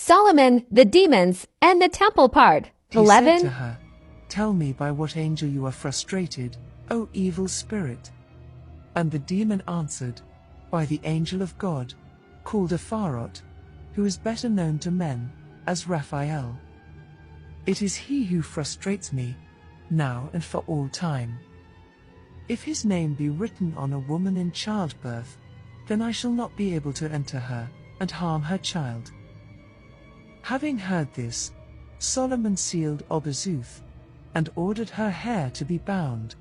Solomon, the demons, and the temple part. He 11. said to her, "Tell me by what angel you are frustrated, O evil spirit." And the demon answered, "By the angel of God, called Apharot, who is better known to men as Raphael. It is he who frustrates me, now and for all time. If his name be written on a woman in childbirth, then I shall not be able to enter her and harm her child." Having heard this, Solomon sealed Obazuth, and ordered her hair to be bound,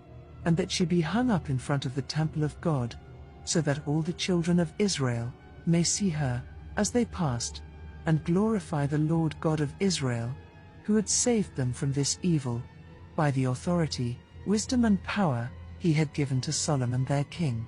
and that she be hung up in front of the temple of God, so that all the children of Israel may see her as they passed, and glorify the Lord God of Israel, who had saved them from this evil, by the authority, wisdom and power he had given to Solomon their king.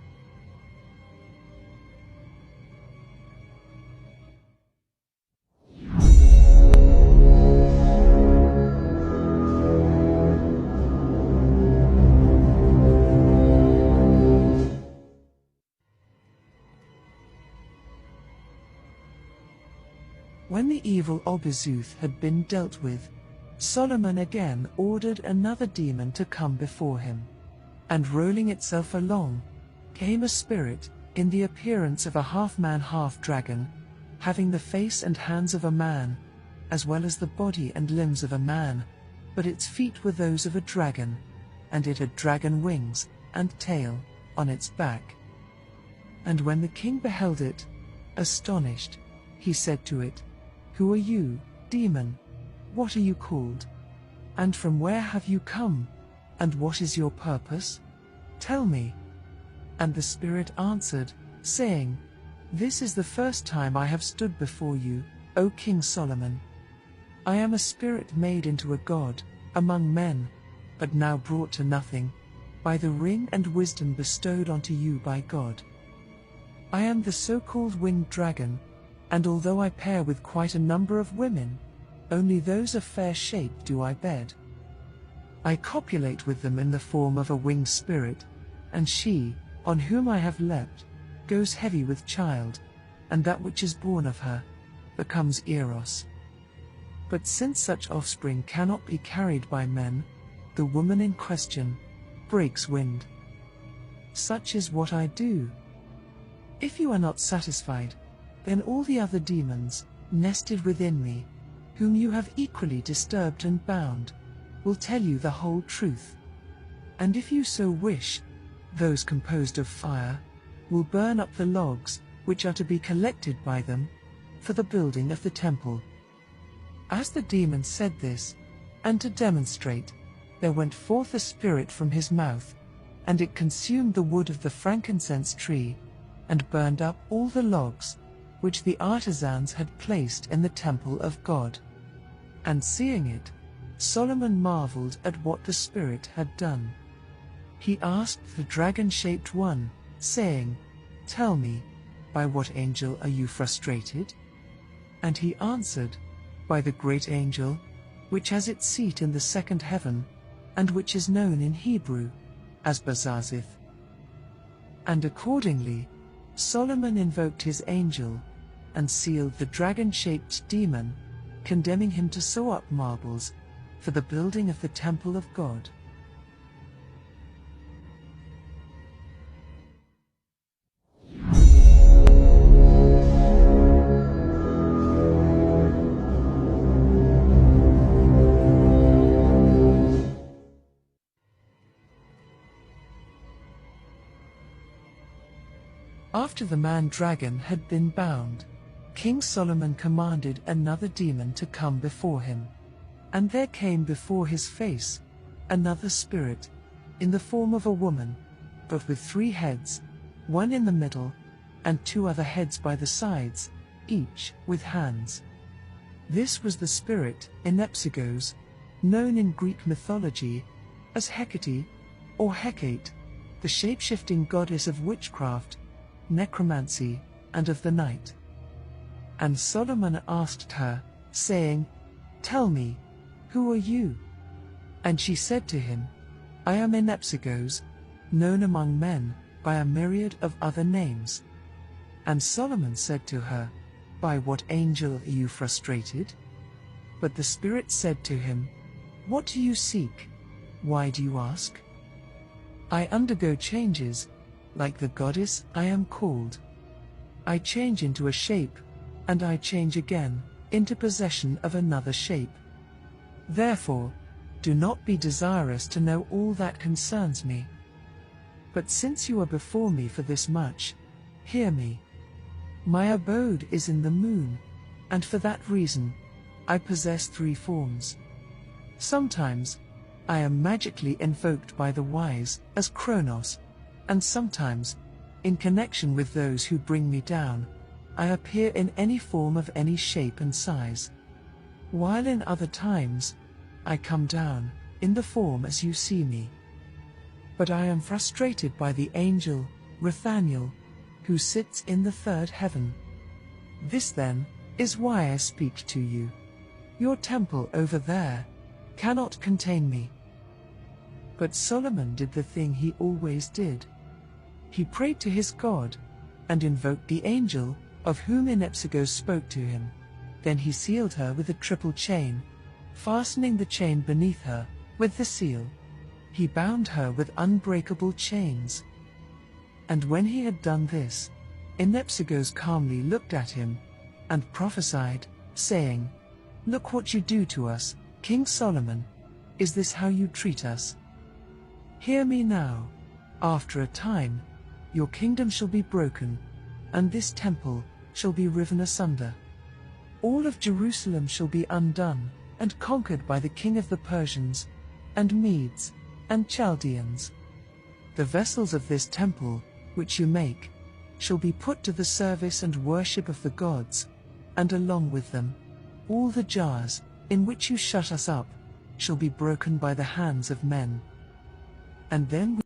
When the evil Obazuth had been dealt with, Solomon again ordered another demon to come before him. And rolling itself along, came a spirit, in the appearance of a half-man half-dragon, having the face and hands of a man, as well as the body and limbs of a man, but its feet were those of a dragon, and it had dragon wings and tail on its back. And when the king beheld it, astonished, he said to it, "Who are you, demon? What are you called? And from where have you come? And what is your purpose? Tell me." And the spirit answered, saying, "This is the first time I have stood before you, O King Solomon. I am a spirit made into a god among men, but now brought to nothing, by the ring and wisdom bestowed onto you by God. I am the so-called winged dragon, and although I pair with quite a number of women, only those of fair shape do I bed. I copulate with them in the form of a winged spirit, and she, on whom I have leapt, goes heavy with child, and that which is born of her becomes Eros. But since such offspring cannot be carried by men, the woman in question breaks wind. Such is what I do. If you are not satisfied, then all the other demons, nested within me, whom you have equally disturbed and bound, will tell you the whole truth. And if you so wish, those composed of fire will burn up the logs, which are to be collected by them, for the building of the temple." As the demon said this, and to demonstrate, there went forth a spirit from his mouth, and it consumed the wood of the frankincense tree, and burned up all the logs, which the artisans had placed in the temple of God. And seeing it, Solomon marveled at what the spirit had done. He asked the dragon-shaped one, saying, "Tell me, by what angel are you frustrated?" And he answered, "By the great angel, which has its seat in the second heaven, and which is known in Hebrew as Bazazith." And accordingly, Solomon invoked his angel, and sealed the dragon-shaped demon, condemning him to sew up marbles for the building of the temple of God. After the man-dragon had been bound, King Solomon commanded another demon to come before him. And there came before his face another spirit, in the form of a woman, but with 3 heads, one in the middle, and 2 other heads by the sides, each with hands. This was the spirit Enepsigos, known in Greek mythology as Hecate or Hecate, the shape-shifting goddess of witchcraft, necromancy, and of the night. And Solomon asked her, saying, "Tell me, who are you?" And she said to him, "I am Enepsigos, known among men by a myriad of other names." And Solomon said to her, By what angel are you frustrated? But the Spirit said to him, What do you seek? Why do you ask? I undergo changes, like the goddess I am called. I change into a shape, and I change again, into possession of another shape. Therefore, do not be desirous to know all that concerns me. But since you are before me for this much, hear me. My abode is in the moon, and for that reason, I possess 3 forms. Sometimes, I am magically invoked by the wise, as Kronos, and sometimes, in connection with those who bring me down, I appear in any form of any shape and size. While in other times, I come down, in the form as you see me. But I am frustrated by the angel, Nathaniel, who sits in the 3rd heaven. This then, is why I speak to you. Your temple over there cannot contain me. But Solomon did the thing he always did. He prayed to his God, and invoked the angel, of whom Inepsigos spoke to him. Then he sealed her with a triple chain, fastening the chain beneath her, with the seal. He bound her with unbreakable chains. And when he had done this, Inepsigos calmly looked at him, and prophesied, saying, Look what you do to us, King Solomon. Is this how you treat us? Hear me now. After a time, your kingdom shall be broken, and this temple shall be riven asunder. All of Jerusalem shall be undone, and conquered by the king of the Persians, and Medes, and Chaldeans. The vessels of this temple, which you make, shall be put to the service and worship of the gods, and along with them, all the jars, in which you shut us up, shall be broken by the hands of men. And then